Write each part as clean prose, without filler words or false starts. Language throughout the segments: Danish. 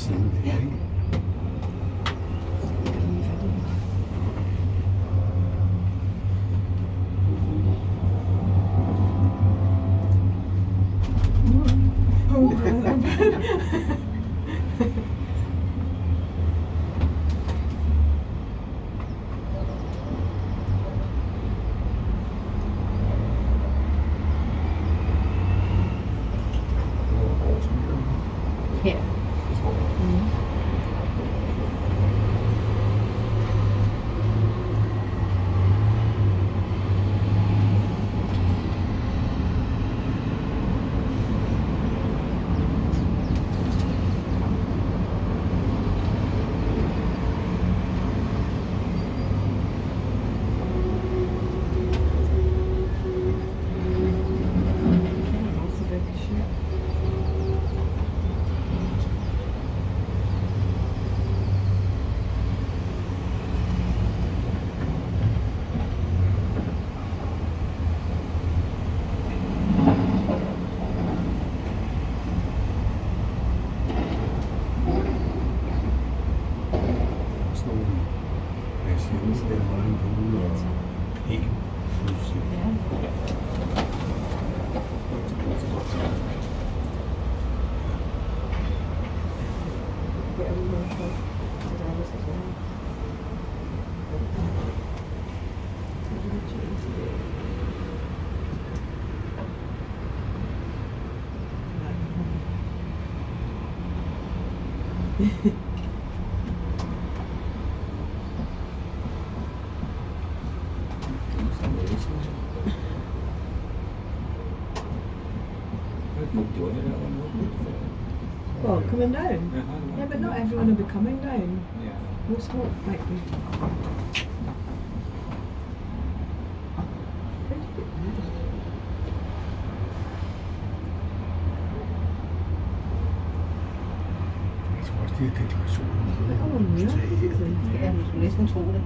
siden der, ikke? Her. Sådan nogle patienter, der har en pool og en musik. Well, coming down. Yeah, but not everyone will be coming down. Most folk might be. Jeg tror også, det er deklarationen. Ja, man skulle næsten tro det.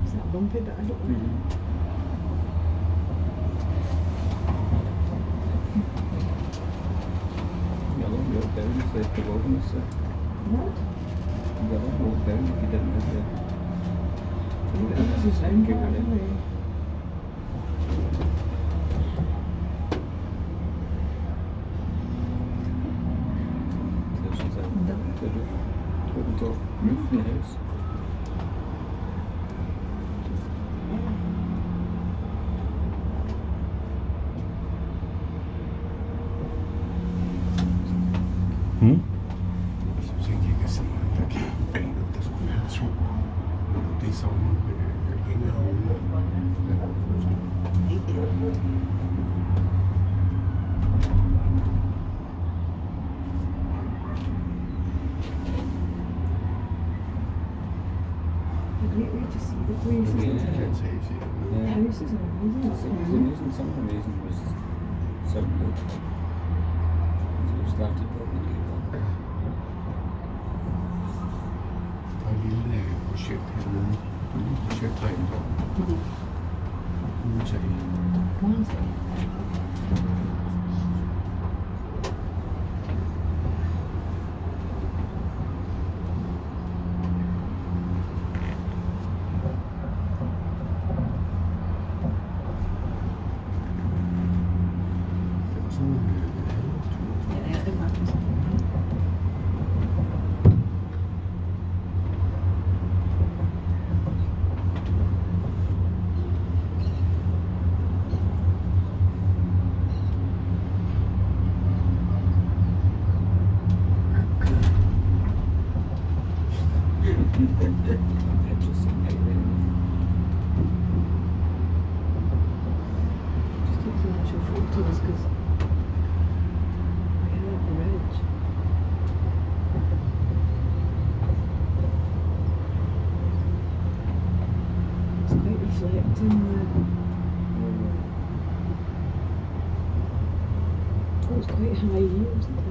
Is that bumpy that I don't know? What? This is round here, anyway. Jeg synes ikke, jeg kan se, om der kan banen, der skulle være to. Det er som hænger herude. A great way to see the place, isn't it? Plantage. The houses are amazing. Der er et lille projekt hernede. Et lille projekt herinde. Udtag. Det var sådan en havetur. Ja, det er faktisk. Just taking actual photos because look at that bridge. It's quite reflecting the. Oh, it's quite high here, isn't it?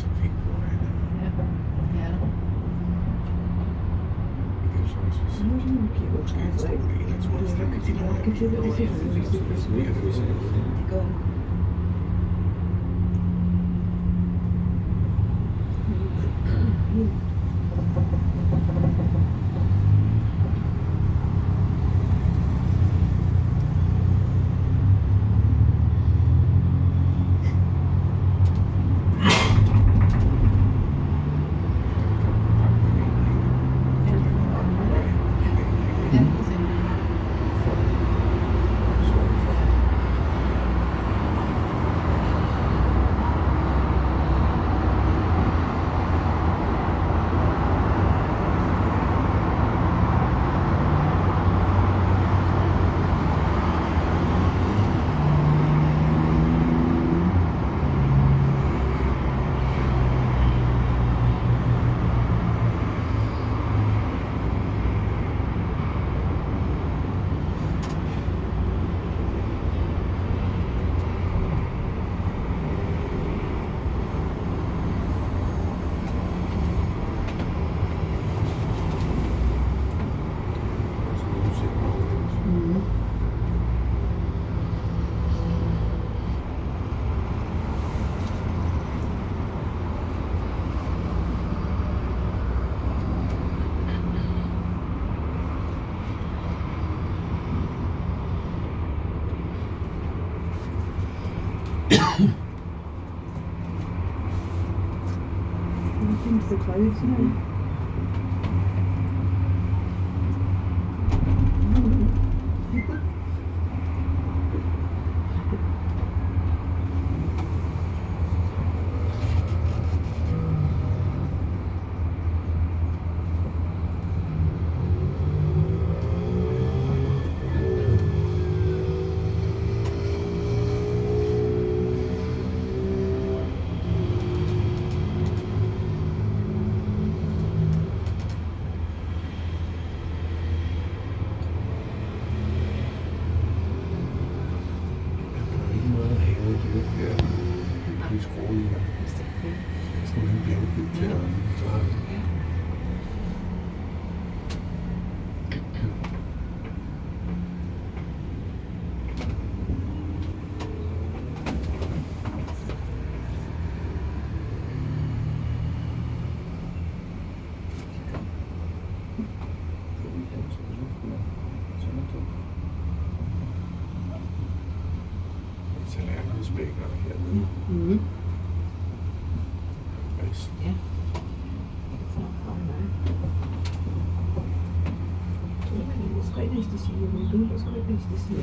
trafik på vejen. Ja. Ja. Vi kan jo så også Så må man kigge måske en stor del af turisterne, de når Kan til det også det Det går. Ja, det ser man. Into the clothes now. Tallerkenspækker hernede. Mhm. Nice. Ja. Das kann ich das hier, du, das kann ich das hier.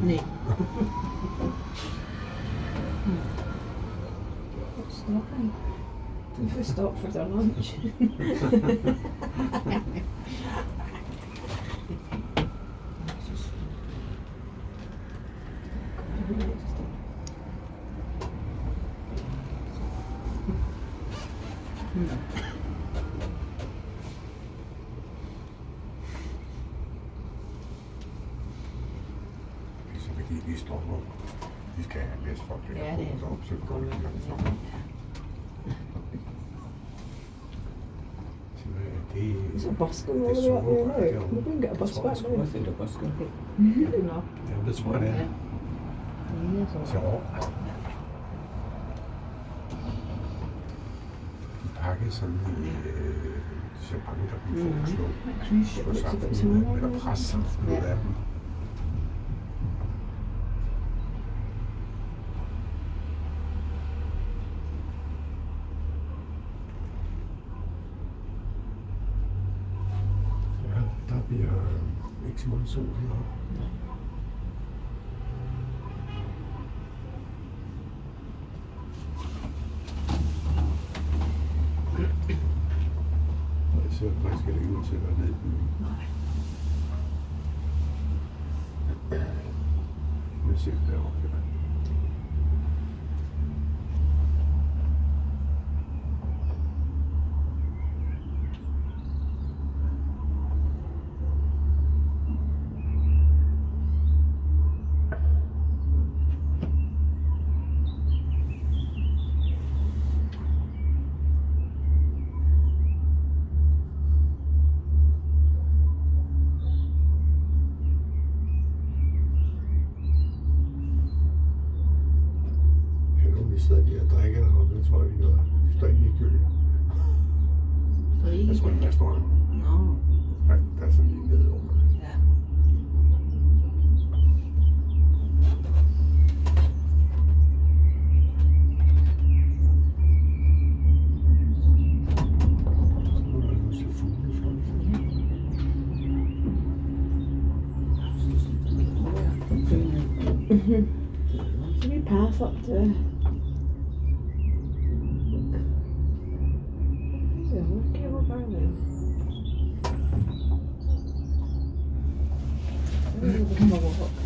Nej. Stopping. Du får stop for their lunch. Så fordi de stopper. De skal have bedst for det. Ja, det er op, så går godt. det langt så. There's a bus going all the way up there now. We're going to get a bus back now. Det er bus. Nå. Ja, det tror jeg, det er. Ja, så. Så de pakker sådan i champagne, der bliver foreslået. Cruise På ship sammen looks a bit med der small. pres ud af dem. Ja, der bliver ikke så meget sol heroppe. Og jeg ser faktisk ikke ud til at være nede i byen. Nej. Jeg ser derovre. Ja. Vi sidder lige og drikker deroppe, det tror jeg, vi gør. Vi står ikke i kø. Så ikke? Jeg tror, det er en restaurant. Nå, Ja, der er sådan lige nede under. ja. Så nu er der jo så fuglefløjt. Så vi passer til. Ja, nu kan jeg bare med. Det kommer godt.